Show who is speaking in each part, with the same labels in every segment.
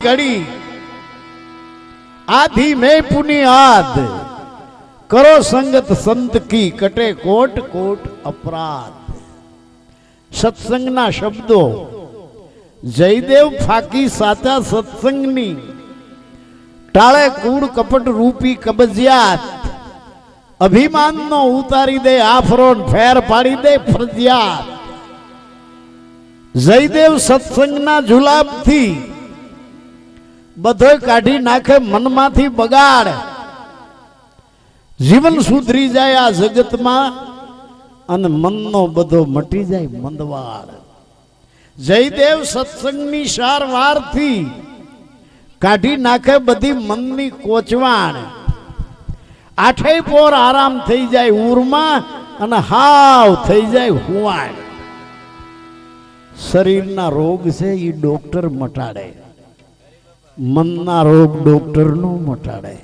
Speaker 1: घड़ी आधी में पुनि आद करो संगत संत की कटे कोट कोट अपराध। सत्संगना शब्दों जयदेव फाकी साचा सत्संगनी टाळे कूड़ कपट रूपी कबजियात अभिमान नो उतारी दे आफरो फेर पाड़ी दे फरजियात। जयदेव सत्संगना जुलाब थी बधोय काढ़ी नाखे मन मांथी बगाड़ जीवन सुधरी जाए आ जगत में अन मन नो बधो मटी जाए मंदवाड़। जयदेव सत्संगनी सारवार थी काढ़ी नाखे बधी मननी कोचवाण आठे पोर आराम थई जाए उरमा अन हाव थई जाए हुवाण। शरीरना रोग से ये डॉक्टर मटाड़े मनना रोग डॉक्टर नो मटाड़े।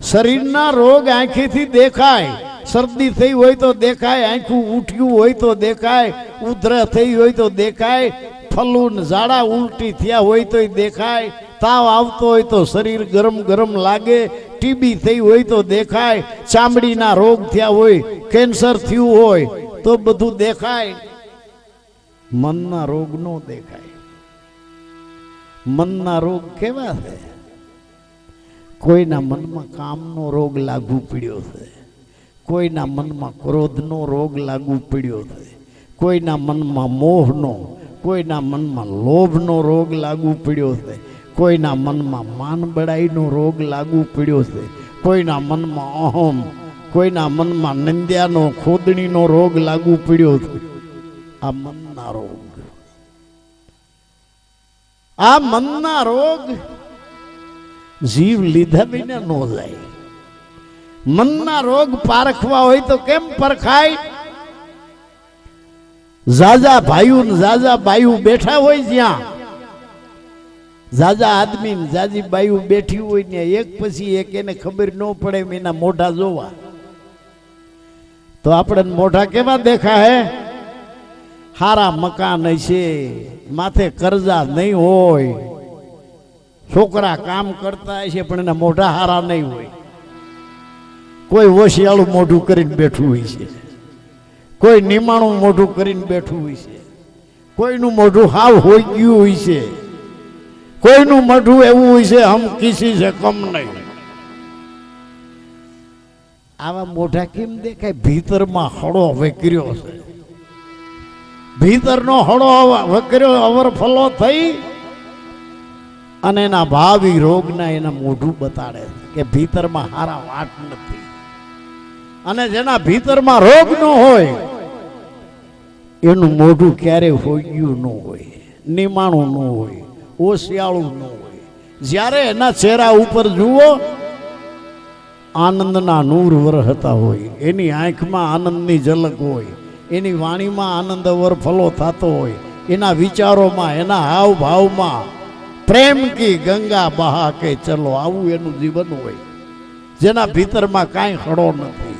Speaker 1: शरीरना रोग आंखी थी देखाय सर्दी थई होय तो देखाय आंखू उठ्यू होय तो देखाय उधर थई होय तो देखाय फलून जाड़ा उल्टी थिया होय तो देखाय ताव आवतो होय तो शरीर गरम गरम लागे टीबी थई होय तो देखाय चामड़ीना रोग थिया होय कैंसर थयु होय तो बधु देखाय मनना रोग नो देखाय। मनना रोग केवा है कोईना मन में काम नो रोग लागू पड़्यो है कोईना मन में क्रोध नो रोग लागू पड़्यो है कोईना मन में मोह नो कोईना मन में लोभ नो रोग लागू पड़्यो है कोईना मन में मान बड़ाई नो रोग लागू पड़्यो है कोईना मन में अहम कोईना मन में निंद्या नो खोदनी नो रोग लागू पड़्यो है। आ मनना रोग आ मनना रोग जीव लीधा बिना नो जाए। मनना रोग पारखवा होय तो केम परखाय। जाजा भाईओ ने जाजा बायू बैठा होय ज्या जाजा आदमी ने जाजी बायू बैठी होय ने एक पछी एक एने खबर न पड़े एना मोढा जोवा तो आपणे मोढा केवा देखा है हारा मकान है माथे कर्जा नहीं होय छोकरा काम करता है पण एना मोढा हारा नहीं होय। कोई वशियाळू मोढू करीने बैठू होय छे कोई निमाणू मोढू करीने बैठू होय छे कोईनु मोढू हाव होई गयुं होय छे कोईनु मोढू एवुं होय छे हम किसी से कम नहीं। आवा मोढा केम देखाय भीतर में हळो वेकर्यो छे भीतर नो हड़ो वकर्यो अवरफलो थई अने एना भावी रोग ना एना मोढू बताड़े के भीतर में हारा वाट नथी अने जेना भीतर में रोग न होय एनु मोढू क्यारे होग्यू न होय निमाणु न होय ओसियाळू न होय। ज्यारे एना चेहरा ऊपर जुओ आनंदना नूर वरहता होय एनी आंख में आनंदनी झलक होय एनी वाणी में आनंद अवरफलो थातो होय एना विचारों में एना हाव भाव में प्रेम की गंगा बहा के चलो आवू एनु जीवन होय जेना भीतर में काई खड़ो नथी।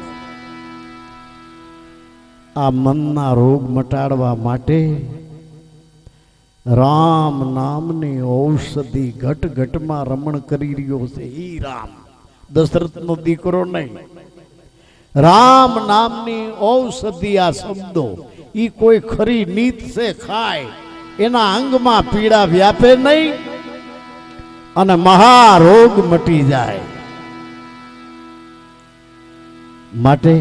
Speaker 1: आ मनना रोग मटाड़वा माटे राम नामनी औषधि घट घट में रमण करी रह्यो छे। ई राम दशरथ नो दीकरो नहीं राम नामनी औषधि आ शब्दों ई कोई खरी नीत से खाए एना अंग में पीड़ा व्यापे नहीं अने महारोग मटी जाए। माटे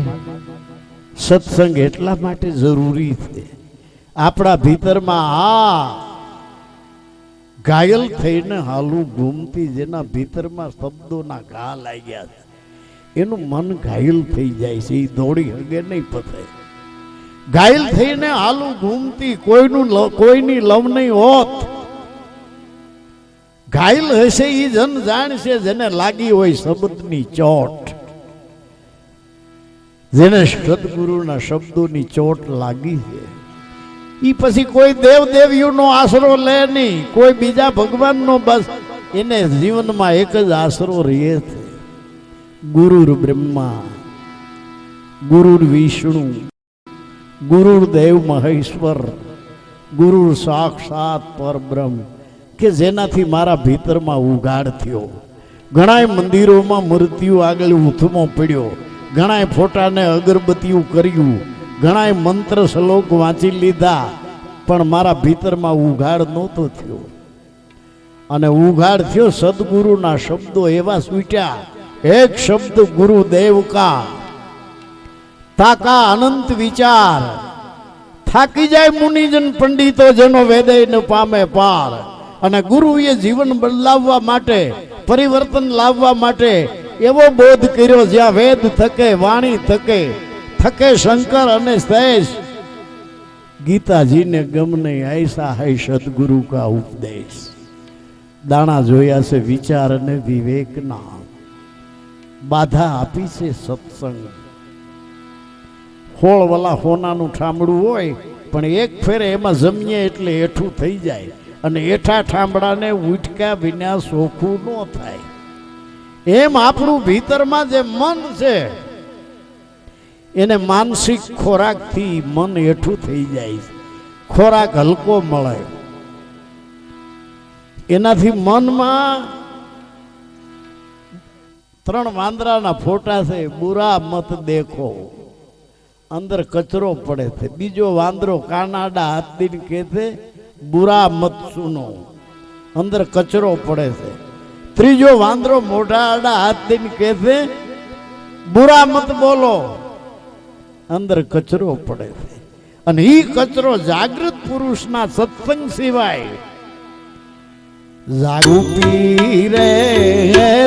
Speaker 1: सत्संग एटला माटे जरूरी छे आपड़ा भीतर में आ घायल थईने हालू घूमती जेना भीतर में शब्दों ना घा लाग्या एनु मन घायल थई जाय छे दौड़ी हगे नहीं पते घायल थईने हालू घूमती कोईनी लव नहीं होत घायल हशे ई जन जाणशे जेने लागी होय शब्दनी चोट जेने सद्गुरुना शब्दोनी चोट लागी है ई पछी कोई देव देवीओनो आसरो ले नहीं कोई बीजा भगवाननो बस एने जीवन में एक ज आसरो रहे छे गुरुर ब्रह्मा गुरुर विष्णु गुरुर देव महेश्वर गुरुर साक्षात पर ब्रह्म કે જેનાથી મારા ભીતરમાં ઉઘાડ થયો. ઘણાય મંદિરોમાં મૂર્તિઓ આગળ ઉથમો પડ્યો, ઘણાય ફોટાને અગરબત્તીઓ કર્યું, ઘણાય મંત્ર શ્લોક વાંચી લીધા, પણ મારા ભીતરમાં ઉઘાડ નહોતો થયો. અને ઉઘાડ થયો સદગુરુના શબ્દો એવા છૂટ્યા. એક શબ્દ ગુરુદેવ કા તાકા અનંત વિચાર, થાકી જાય મુનિજન પંડિતો જેનો વેદે ન પામે પાર. અને ગુરુએ જીવન બદલાવવા માટે, પરિવર્તન લાવવા માટે એવો બોધ કર્યો જ્યાં વેદ થકે, વાણી થકે, થકે શંકર અને શેષ. ગીતાજીને ગમને ऐसा है સદગુરુ કા ઉપદેશ. દાણા જોયા છે વિચાર અને વિવેકના, બાધા આપી છે સત્સંગ. હોળવાલા હોનાનું ઠામડું હોય, પણ એક ફેરે એમાં જમીએ એટલે એઠું થઈ જાય, અને એઠા ઠામડાને ઉઠક્યા વિના સોખું ન થાય. એમ આપણું ભીતરમાં જે મન છે એને માનસિક ખોરાકથી મન એઠું થઈ જાય, ખોરાક હલકો મળે. એનાથી મનમાં 3 વાંદરાના ફોટા છે. બુરા મત દેખો, અંદર કચરો પડે છે. બીજો વાંદરો કાનાડા હાથ દીને કહે છે બુરા મત સુનો, અંદર કચરો પડે છે. ત્રીજો વાંદરો મોઢા આડા હાથ દઈને કહે છે બુરા મત બોલો, અંદર કચરો પડે છે. અને ઈ કચરો જાગૃત પુરુષના સત્સંગ સિવાય જાગુપી રે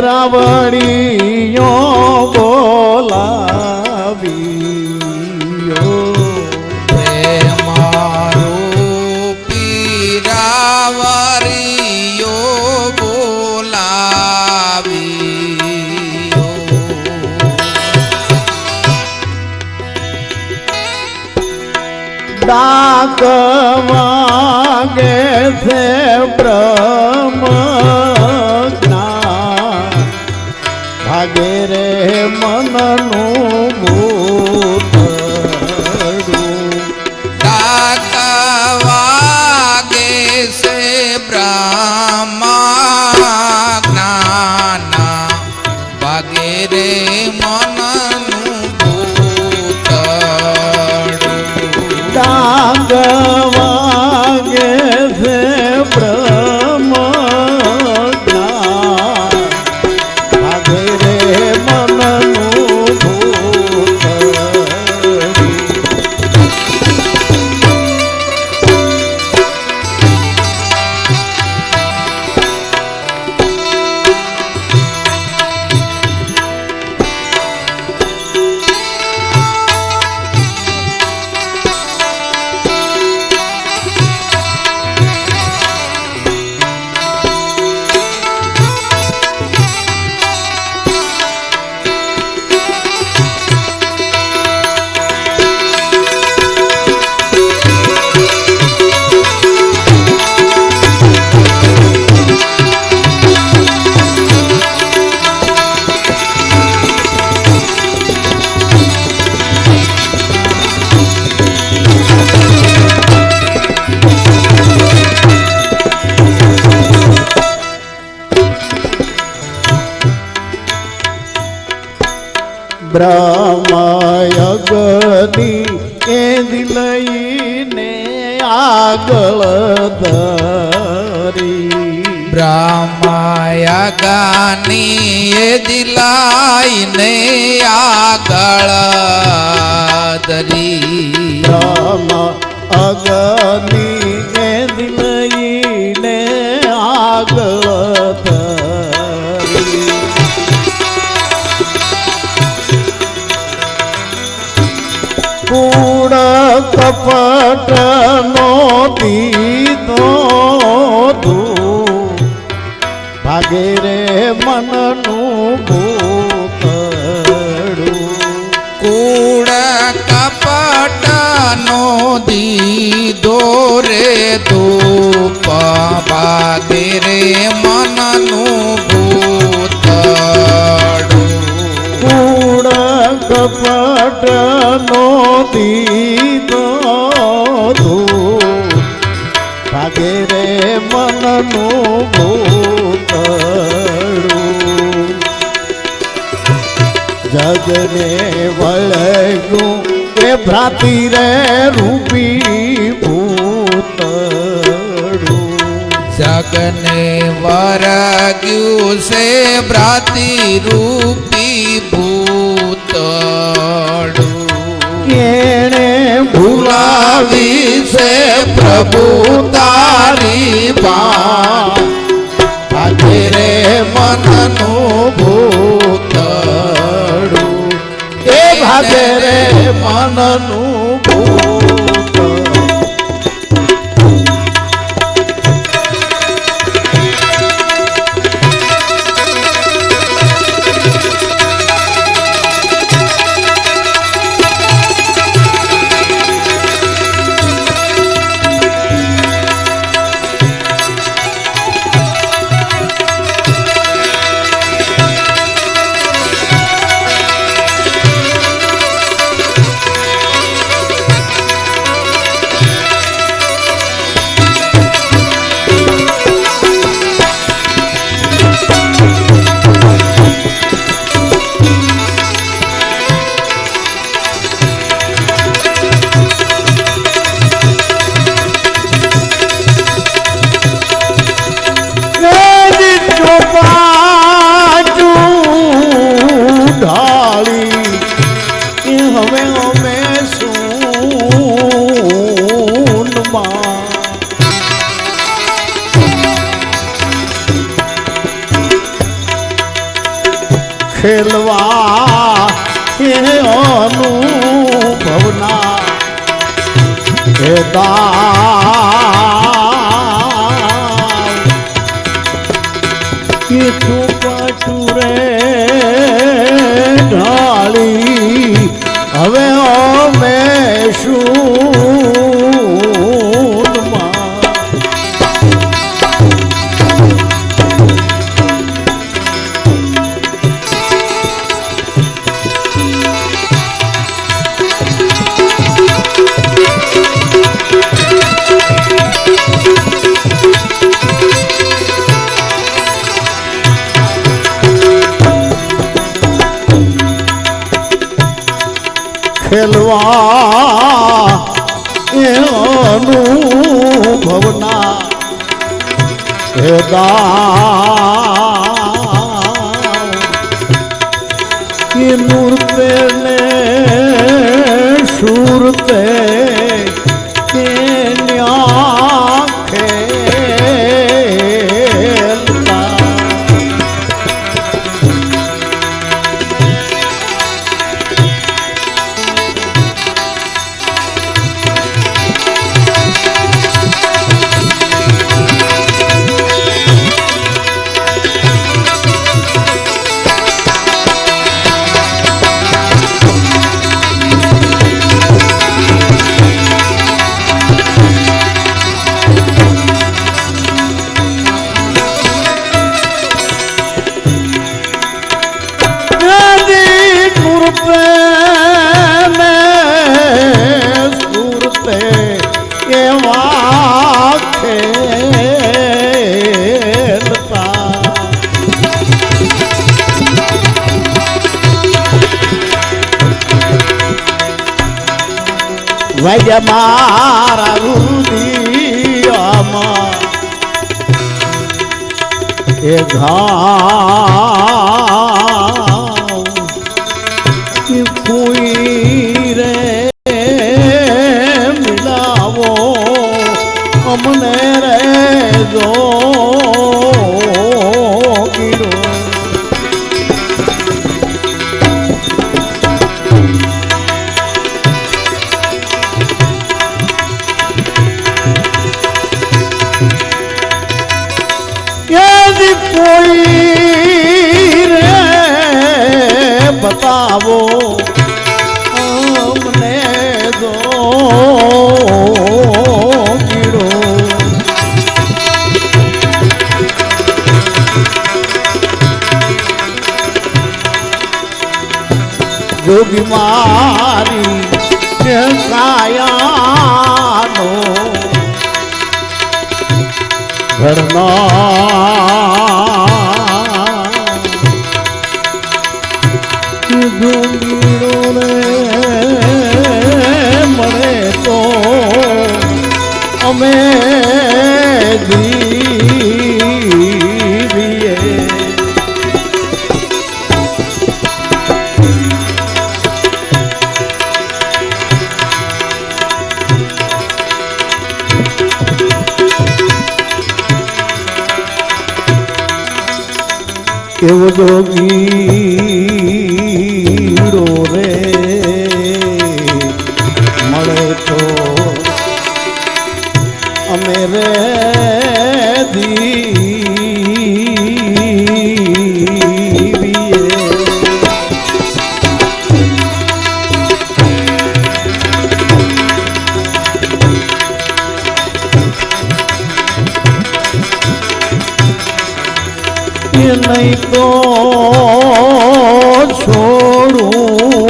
Speaker 1: રાવણીયો બોલાવીયો
Speaker 2: મારો પીરાવરિયો બોલાવીયો.
Speaker 1: ડાક વાગે છે બ્રહ્મ જ્ઞાન, ભાગે રે મનનું ભૂતડું.
Speaker 2: ડાક વાગે છે બ્રહ્મા જ્ઞાન, ભાગે રે મનનું ભૂતડું.
Speaker 1: ડાંગ વાગે છે બ્રહ્મ જ્ઞાન, ભાગે રે મનનું ભૂતડું. બ્રહ્મયગની એ દિલઈને આગળ ધરી.
Speaker 2: બ્રહ્મયગની એ દિલાઈને આગળ ધરી.
Speaker 1: બ્રહ્મ અગની એ દિલઈને આગળ ધરી. કૂડ કપટ નો દીધો ધૂ, ભાગે રે મનનું ભૂતડું.
Speaker 2: કૂડ કપટ નો દીધો રે ધૂપ, ભાગે રે મનનું ભૂતડું.
Speaker 1: કૂડ કપટ નો દીધો ધૂ, ભાગે રે મનનું મનનું ભૂતળું જગને વળગ્યું એ ભ્રાતિ રે રૂપી ભૂતળું
Speaker 2: જગને વરગ્યું છે ભ્રાતિ રૂપી ભૂતળું
Speaker 1: એણે
Speaker 2: ભૂલાવી છે પ્રભુ તારી ભાગે રે મનનું ભૂતળું
Speaker 1: એ ભાગે રે મનનું ભૂતળું ખેલવા એ અનુભવના એ દાટું રે ઢાળી હવે અમે શું ખેલવા એ અનુભવના એ દાય નૂરતે ને સુરતે કે ન્યાખે વૈદ્ય મારા રુદિયામાં એ ઘાવ કોઈ રે મિલાવો અમને રે જો बतावो हमने दो कीड़ो जोगी मारी काया नो ઘરના ડુંગીરો રે મળે તો અમે જીવીએ. એવો જોગીરો રે મળે તો અમે રે દીવીએ. નહીં તો છોડું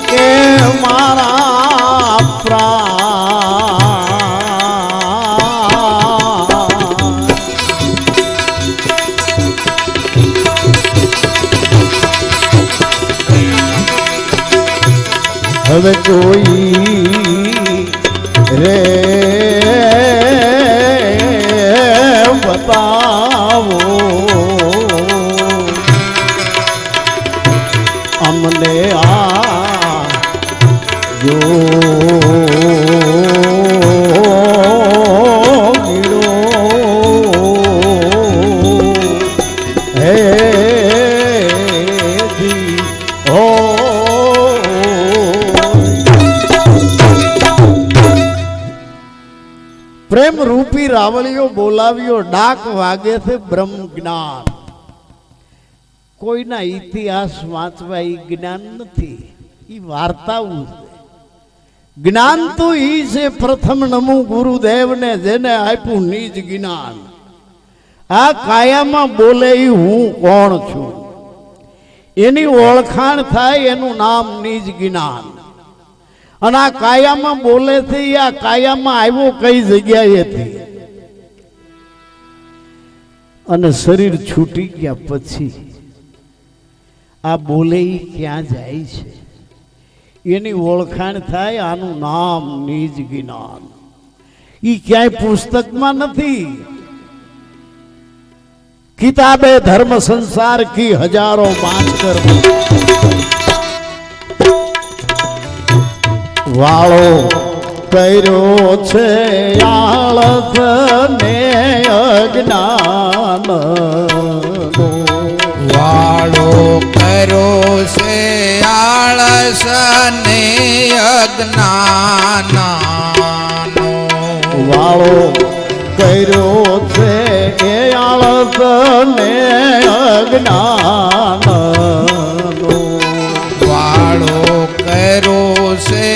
Speaker 1: કે મારા પ્રાણ હવે કોઈ રે બતાવો અમને આ જો હે દી હો. પ્રેમ રૂપી રાવળીઓ બોલાવ્યો ડાક વાગે છે બ્રહ્મ જ્ઞાન. કોઈના ઇતિહાસ વાંચવા એ જ્ઞાન નથી, એ વાર્તાઓ છે. જ્ઞાન તો ઈ છે પ્રથમ નમું ગુરુદેવને જેને આપ્યું નિજ જ્ઞાન. આ કાયામાં બોલે ઈ હું કોણ છું એની ઓળખાણ થાય એનું નામ નિજ જ્ઞાન. અને આ કાયામાં બોલે છે આ કાયામાં આવ્યો કઈ જગ્યાએથી અને શરીર છૂટી ગયા પછી આ બોલે ક્યાં જાય છે એની ઓળખાણ થાય. આનું નામ નિજ જ્ઞાન. ઈ ક્યાંય પુસ્તકમાં નથી. કિતાબે ધર્મ સંસાર કી હજારો બાંચ કર વાળો કર્યો છે આળસ ને અજ્ઞાન.
Speaker 2: વાળો કર્યો છે આળસ ને અજ્ઞાનનો.
Speaker 1: વાળો કર્યો છે એ આળસ ને અજ્ઞાનનો.
Speaker 2: વાળો કર્યો છે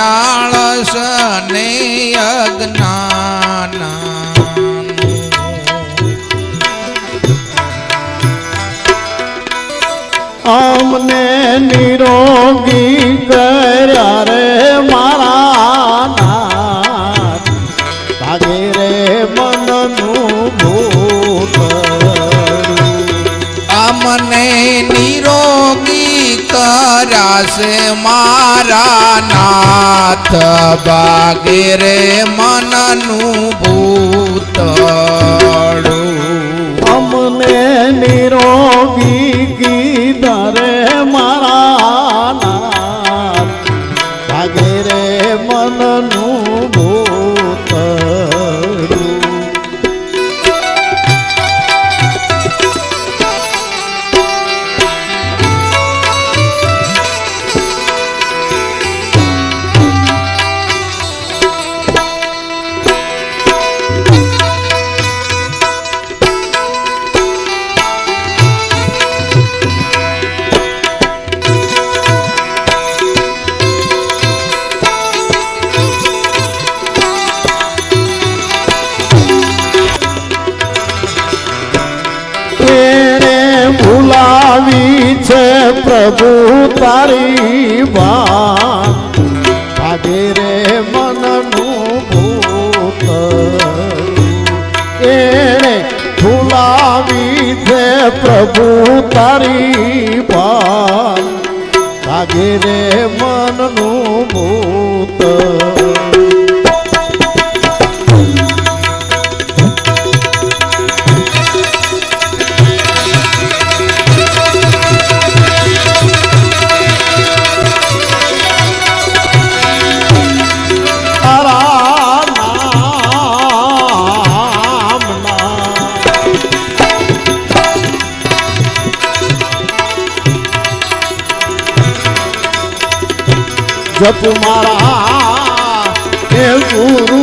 Speaker 2: આળસ ને અજ્ઞાન.
Speaker 1: અમને નિરોગી કર્યા રે મારા નાથ. ભાગે રે મનનું ભૂત.
Speaker 2: અમને નિરોગી કર્યા છે મારા નાથ. ભાગે રે મનનું ભૂતળું.
Speaker 1: અમને નિરોગી કીધા રે મારા નાથ. ભાગે રે મનનું ભૂતળું. ભૂલાવી છે પ્રભુ તારી વાત. ભાગે રે મનનું ભૂત. આવી છે પ્રભુ તારી ભાન લાગે રે મનનું ભૂત જપ મારા હે ગુરુ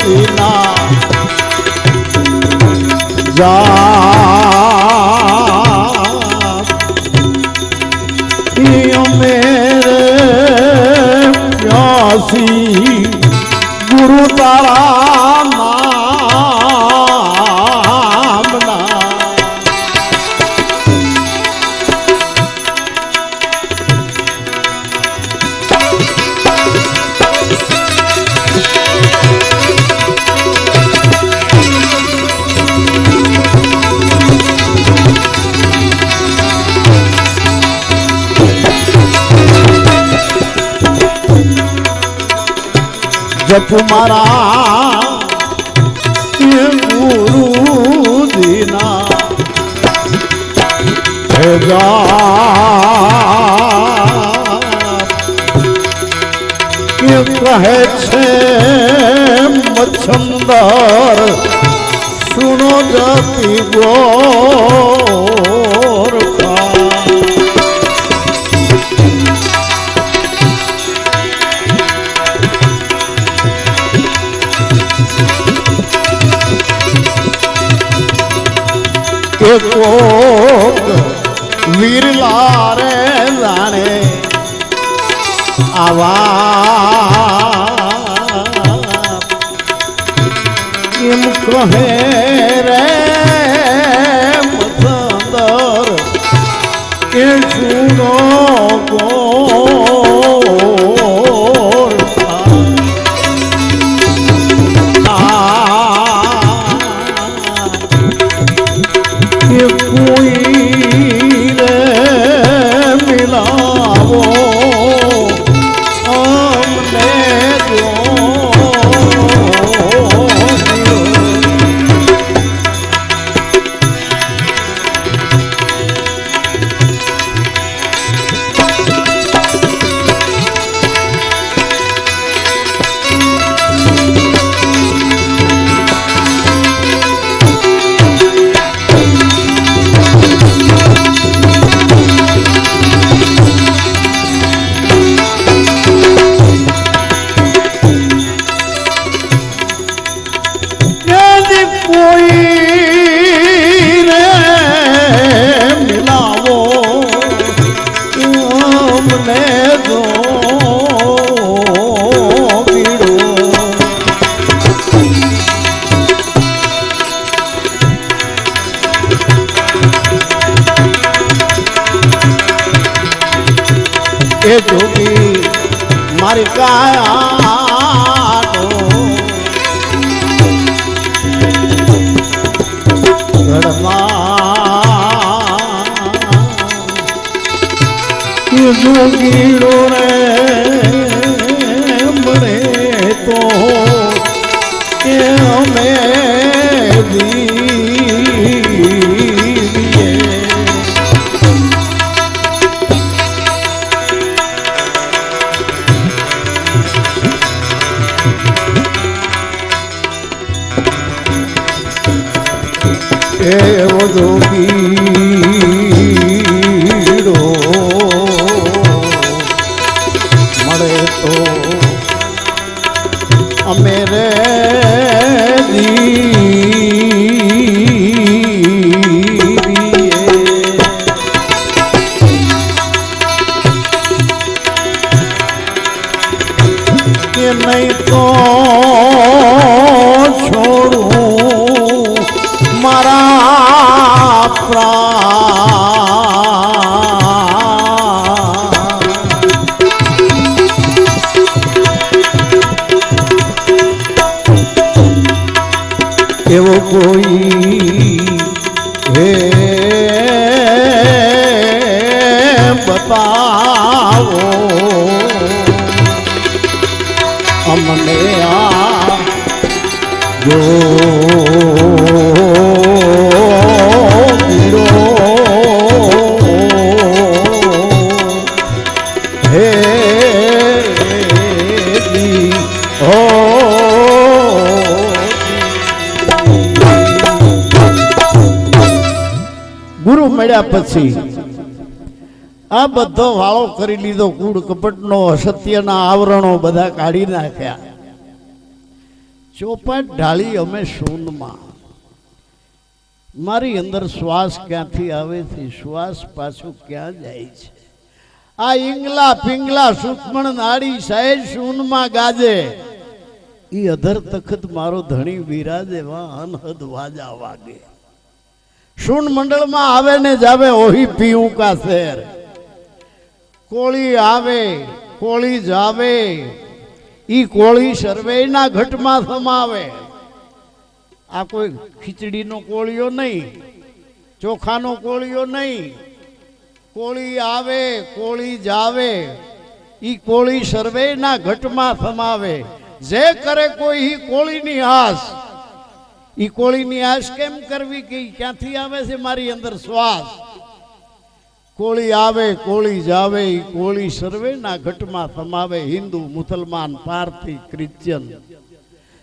Speaker 1: વિના જા મેરે પ્યાસી ગુરુ તારા નામના જપ મારા ગુરુ દીના હે કહે છે મચ્છંદર સુનો જતી ગોરખા કોક વીરલા રે જાણે આવા એમ કહે રે મથંદર એ સુનો એ જોગી મારી કાયાનો ઘડમાં એ જોગીડો રે મને તો એ અમે એવો જોગીડો મળે તો અમે રે નહીં તો છોડું મારા પ્રાણ એવો કોઈ ગુરુ મળ્યા પછી આ બધો વાળો કરી લીધો, કૂડ કપટનો, અસત્યના આવરણો બધા કાઢી નાખ્યા. ચોપાટ ઢાળી અમે શૂન્યમાં. મારી અંદર શ્વાસ ક્યાંથી આવે છે, શ્વાસ પાછું ક્યાં જાય છે? આ ઈંગલા પિંગલા સૂક્ષ્મ નાડી સહેજ શૂન્યમાં ગાજે. ઈ અધર તખત મારો ધણી બિરાજે, વા અનહદ વાજા વાગે. શૂન મંડળમાં આવે ને જાવે ઓહી પીવું કા શેર. કોળી આવે કોળી જાવે, ઈ કોળી સર્વેના ઘટમાં સમાવે. આ કોઈ ખીચડીનો કોળીઓ નહીં, ચોખાનો કોળીઓ નહીં. કોળી આવે કોળી જાવે, ઈ કોળી સર્વેના ઘટમાં સમાવે. જે કરે કોઈ ઈ કોળીની આસ. ઈ કોળીની આસ કેમ કરવી કે ક્યાંથી આવે છે? મારી અંદર શ્વાસ. કોળી આવે કોળી જાવે, ઈ કોળી સર્વેના ઘટમાં સમાવે. હિન્દુ મુસલમાન પારસી ક્રિશ્ચિયન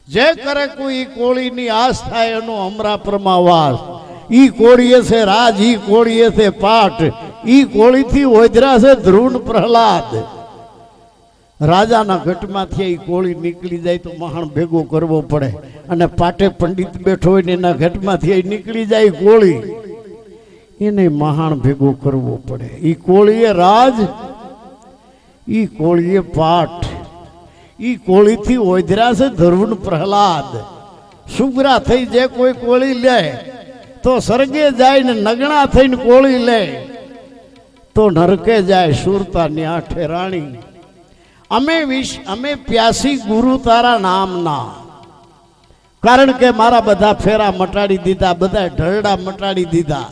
Speaker 1: જે કરે કોઈ કોળીની આસ થાય એનો અમરાપરમાં વાસ. ઈ કોળીએ છે રાજ, ઈ કોળીએ છે પાઠ, ઈ કોળીથી ઓધરા છે ધ્રુવ પ્રહલાદ. રાજાના ઘટમાંથી ઈ કોળી નીકળી જાય તો મહાણ ભેગો કરવો પડે, અને પાટે પંડિત બેઠો હોય ને એના ઘટમાંથી નીકળી જાય કોળી, એને મહાણ ભેગો કરવો પડે. ઈ કોળીએ રાજ, ઈ કોળીએ પાઠ, ઈ કોળીથી ઓધરા છે ધ્રુવ પ્રહલાદ. સુગરા થઈ જે કોઈ કોળી લે તો સ્વર્ગે જાય, ને નગણા થઈને કોળી લે તો નરકે જાય. સુરતાની આઠે રાણી. અમે પ્યાસી ગુરુ તારા નામના. કારણ કે મારા બધા ફેરા મટાડી દીધા, બધા ઢળડા મટાડી દીધા.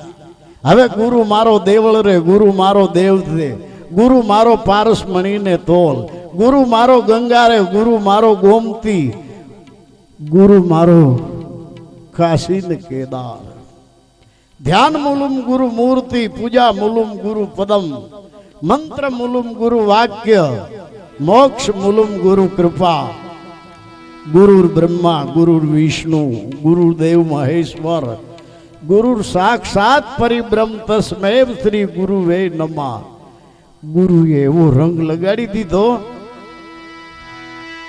Speaker 1: હવે ગુરુ મારો દેવળ રે, ગુરુ મારો દેવ છે, ગુરુ મારો પારસ મણીને તોલ, ગુરુ મારો ગંગા રે, ગુરુ મારો ગોમતી, ગુરુ મારો કાશી ને કેદાર. ધ્યાન મૂલમ ગુરુ મૂર્તિ, પૂજા મૂલમ ગુરુ પદમ, મંત્ર મૂલમ ગુરુ વાક્ય, મોક્ષ મૂલમ ગુરુ કૃપા. ગુરુ બ્રહ્મા, ગુરુ વિષ્ણુ, ગુરુદેવ મહેશ્વર, ગુરુ સાક્ષાત પરિબ્રહ્મ તસ્મૈવ શ્રી ગુરુવે નમઃ. ગુરુએ એવો રંગ લગાડી દીધો.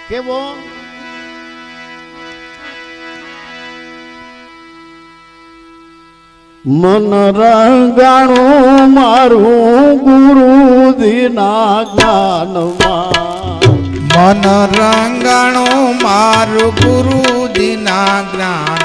Speaker 1: કેવો? મન રંગાણું મારું ગુરુજીના જ્ઞાનમાં.
Speaker 2: મન રંગાણું મારું ગુરુજીના જ્ઞાનમાં.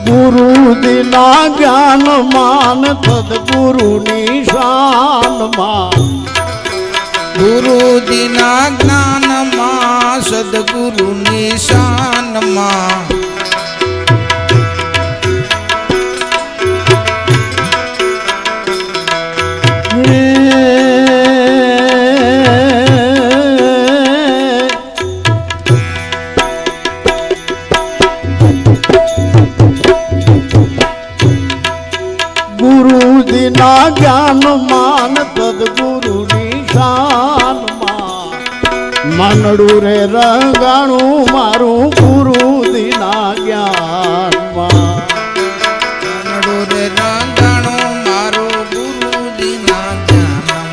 Speaker 1: ગુરુજીના જ્ઞાન માન સદગુરુની શાનમાં.
Speaker 2: ગુરુજીના જ્ઞાનમાં સદગુરુની શાનમાં.
Speaker 1: ગુરુજીના જ્ઞાન માન સદગુરુની શાનમાં. મનડું રે રંગાણું મારું ગુરુજીના જ્ઞાનમાં.
Speaker 2: મનડું રે રંગાણું મારું ગુરુજીના જ્ઞાનમાં.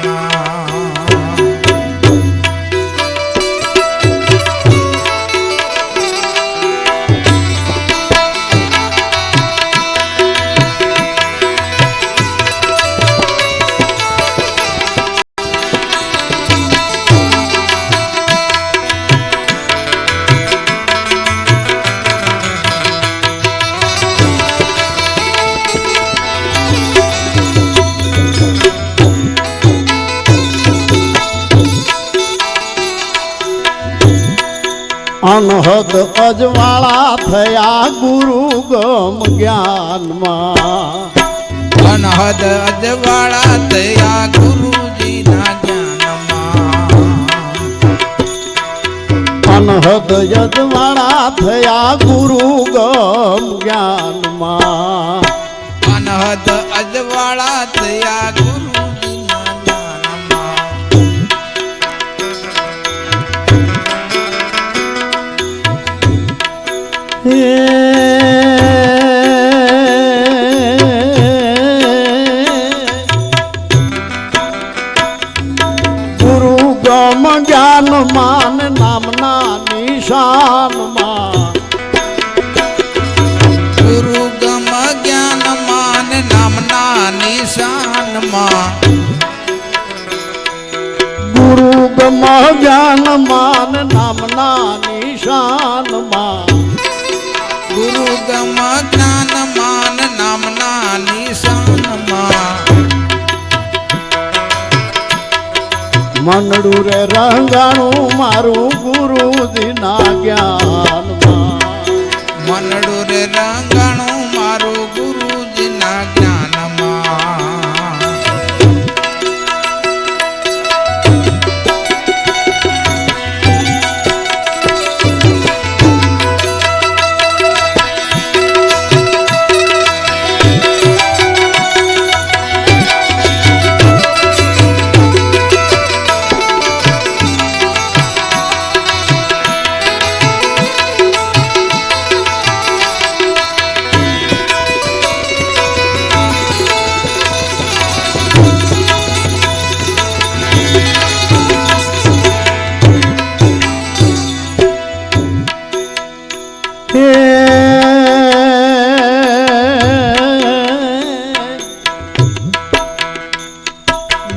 Speaker 1: અનહદ અજવાળા થયા ગુરુ ગમ જ્ઞાનમાં.
Speaker 2: અનહદ અજવાળા થયા ગુરુજીના જ્ઞાનમાં.
Speaker 1: અનહદ યજવાળા થયા ગુરુ ગમ જ્ઞાનમાં
Speaker 2: અનહદ અજવાળા થયા ગુરુજીના જ્ઞાનમાં
Speaker 1: ગુરુ ગમ જ્ઞાનમાં નામના નિશાનમાં
Speaker 2: ગુરુ ગમ જ્ઞાનમાં ને નામના નિશાનમાં
Speaker 1: ગુરુ ગમ જ્ઞાનમાં નામના નિશાનમાં
Speaker 2: ગુરુ ગમ જ્ઞાનમાં ને નામના નિશાનમાં
Speaker 1: મનડું રે રંગાણું મારું ગુરુજીના જ્ઞાનમાં
Speaker 2: મનડું રે રંગાણું મારું ગુરુજીના જ્ઞાનમાં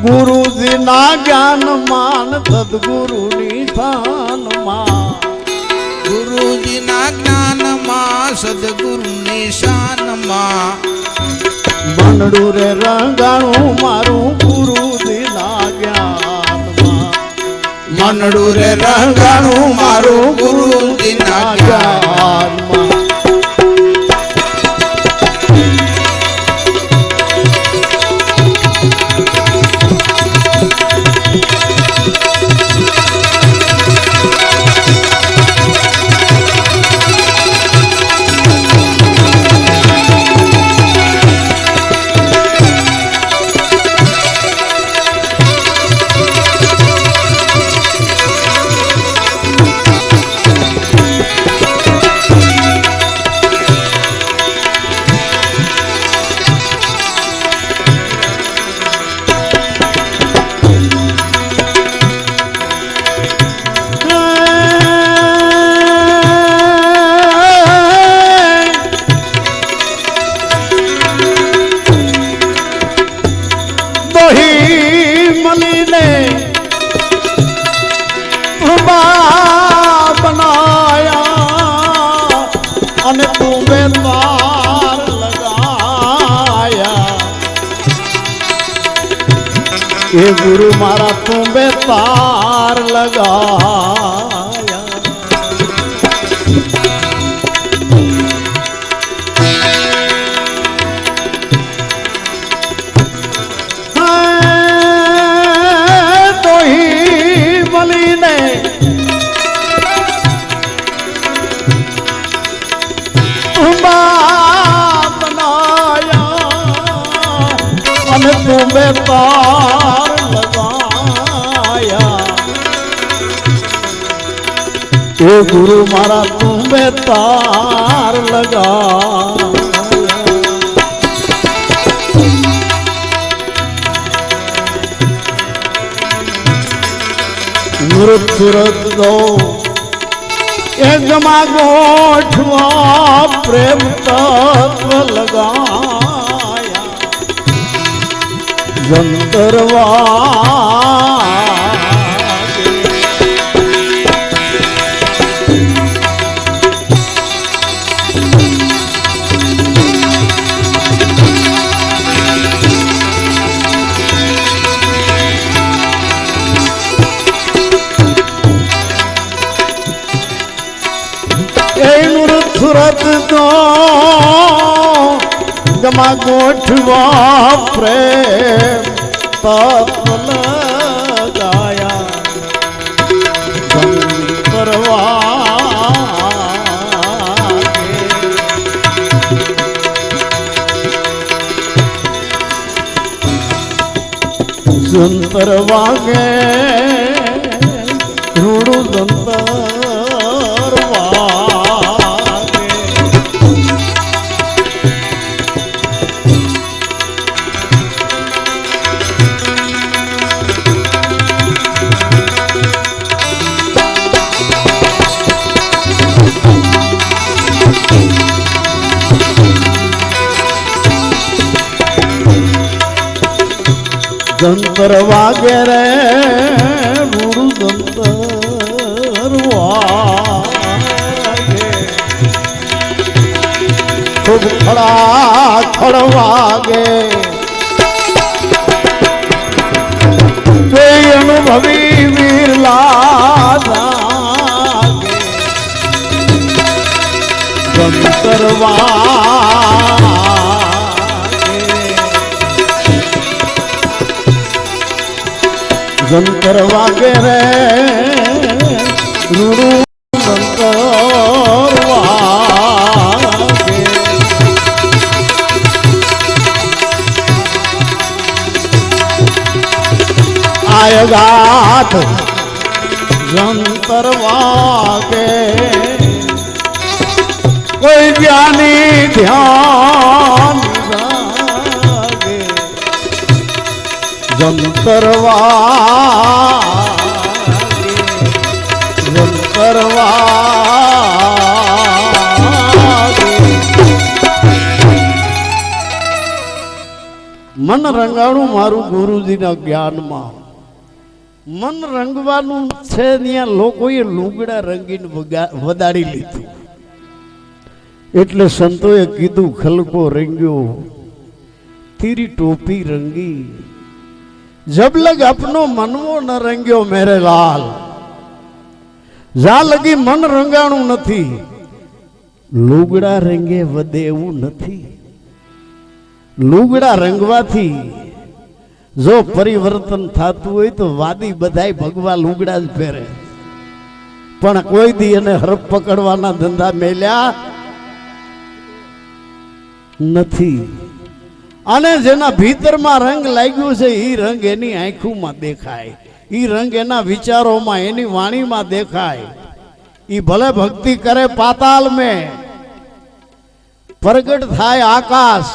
Speaker 2: ગુરુજીના જ્ઞાનમાં સદગુરુની સ્થાનમાં ગુરુજીના જ્ઞાનમાં સદગુરુની શાનમાં
Speaker 1: મનડું રે રંગાણું મારું ગુરુજીના જ્ઞાનમાં
Speaker 2: મનડું રે રંગાણું મારું ગુરુજીના જ્ઞાનમાં
Speaker 1: અને તુમે તાર લગાયા એ ગુરુ મારા તુમે તાર લગાયા તો હી મલીને અને તુમે તાર લગાયા એ ગુરુ મારા તુમે તાર લગાયા મૃત દો એકમાં ગોઠવા પ્રેમ તત્વ લગાયા જંતરવા સુરત તો ગમા ગોઠવા પ્રેમ તત્વ લગાયા કરવા જંતર વાગે રૂડું જંતર વાગે જંતર વાગે રે રૂડું જંતર વાગે ખૂબ ખડા ખડ વાગે તે અનુભવી વીરલા જાગે જંતર વાગે જંતર વાગે રે રૂડું જંતર વાગે આયગાત જંતર વાગે કોઈ જ્ઞાની ધ્યાન લાગે જંતર વાગે જંતર વાગે મન રંગાણું મારું ગુરુજીના જ્ઞાનમાં મન રંગવાનું છે ત્યાં લોકોએ લુગડા રંગીને વદાડી લીધું એટલે સંતોએ કીધું ખલકો રંગ્યો તેરી ટોપી રંગી जब लग अपनो मनवो न रंग्यो मेरे लाल જા લગી મન રંગાણું નથી લુગડા રંગે વધે એવું નથી લુગડા રંગવાથી જો પરિવર્તન થતું હોય તો વાદી બધાય ભગવા લુગડા જ પહેરે પણ કોઈ દી એને હરપ પકડવાના ધંધા મેલ્યા નથી અને જેના ભીતરમાં રંગ લાગ્યો છે એ રંગ એની આંખોમાં દેખાય એ રંગ એના વિચારોમાં એની વાણીમાં દેખાય એ ભલે ભક્તિ કરે પાતાલ में પ્રગટ થાય આકાશ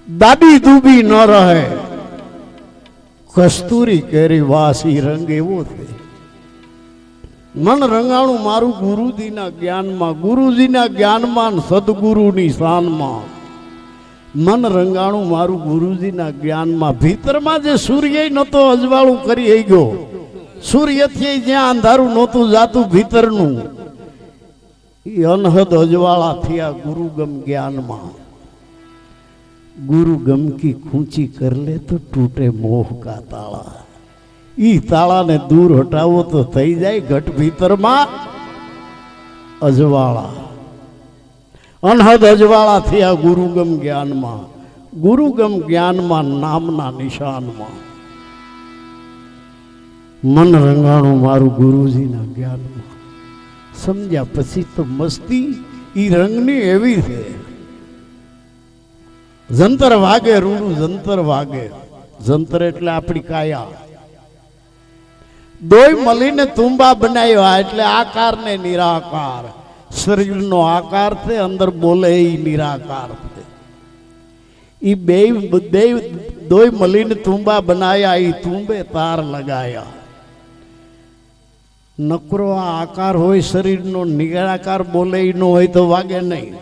Speaker 1: દાદી દૂબી ન રહે કસ્તુરી કેરી વાસ એ રંગ એવો છે મન રંગાણું મારું ગુરુજીના જ્ઞાનમાં સદગુરુની શાનમાં મન રંગાણું મારું ગુરુજીના જ્ઞાનમાં ભીતરમાં જે સૂર્ય નતો અજવાળું કરી ગયો સૂર્યથી જ્યાં અંધારું નહોતું જાતું ભીતરનું એ અનહદ અજવાળા થયા ગુરુગમ જ્ઞાનમાં ગુરુગમ કી ખૂંચી કર લે તો તૂટે મોહ કા તાળા ઈ તાળાને દૂર હટાવો તો થઈ જાય ઘટ ભીતરમાં અજવાળા અનહદ અજવાળા થયા ગુરુગમ જ્ઞાનમાં નામના નિશાનમાં મન રંગાણું મારું ગુરુજીના જ્ઞાનમાં સમજ્યા પછી તો મસ્તી ઈ રંગની એવી છે જંતર વાગે રૂડું જંતર વાગે જંતર એટલે આપણી કાયા દોય મળીને તુંબા બનાવ્યા એટલે આકાર ને નિરાકાર શરીરનો આકાર છે અંદર બોલે એ નિરાકાર છે એ બે દોય મળીને તુંબા બનાયા એ તુંબે તાર લગાયા નકરો આ આકાર હોય શરીરનો નિરાકાર બોલે એ નો હોય તો વાગે નહીં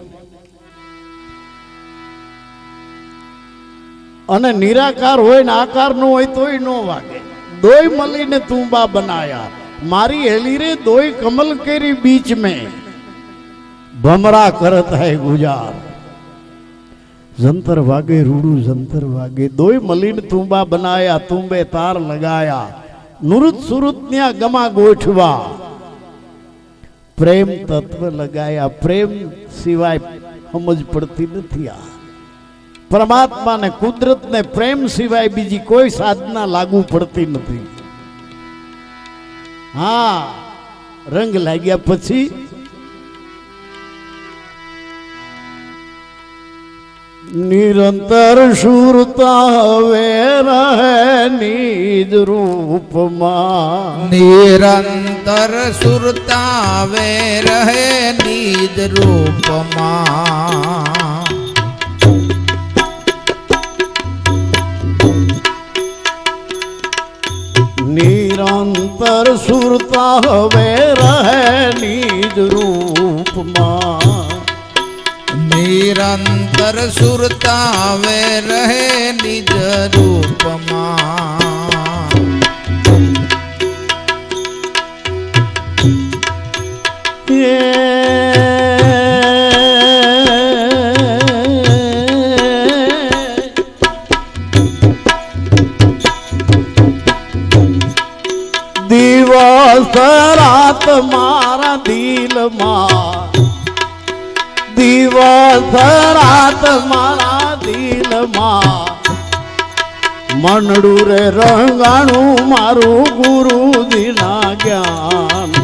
Speaker 1: અને નિરાકાર હોય ને આકાર નો હોય તોય નો વાગે દોય મળીને તુંબા બનાયા મારી હેલી રે દોય કમલ કેરી बीच में भमरा करत है गुजार जंतर वागे रूडू जंतर वागे दोय मलिन तुंबा बनाया तुंबे तार लगाया नुरुत सुरुत न्या गमा गोठवा प्रेम तत्व लगाया प्रेम सिवाय समझ पड़ती नहीं आ परमात्मा ने कुदरत ने प्रेम सिवाय बीजी कोई साधना लागू पड़ती नहीं हाँ रंग लाग्या પછી નિરંતર સુરતા હવે રહે નિજ રૂપમાં
Speaker 2: નિરંતર સુરતાવે રહે નિજ રૂપમાં
Speaker 1: નિરંતર સુરતા હવે રહે નિજ રૂપમાં
Speaker 2: નિરંતર સુરતાવે રહે નિજ રૂપમાં
Speaker 1: દિવસ રાત મારા દિલમાં દિવસ રાત મારા દિલમાં મનડું રે રંગાણું મારું ગુરુજીના જ્ઞાન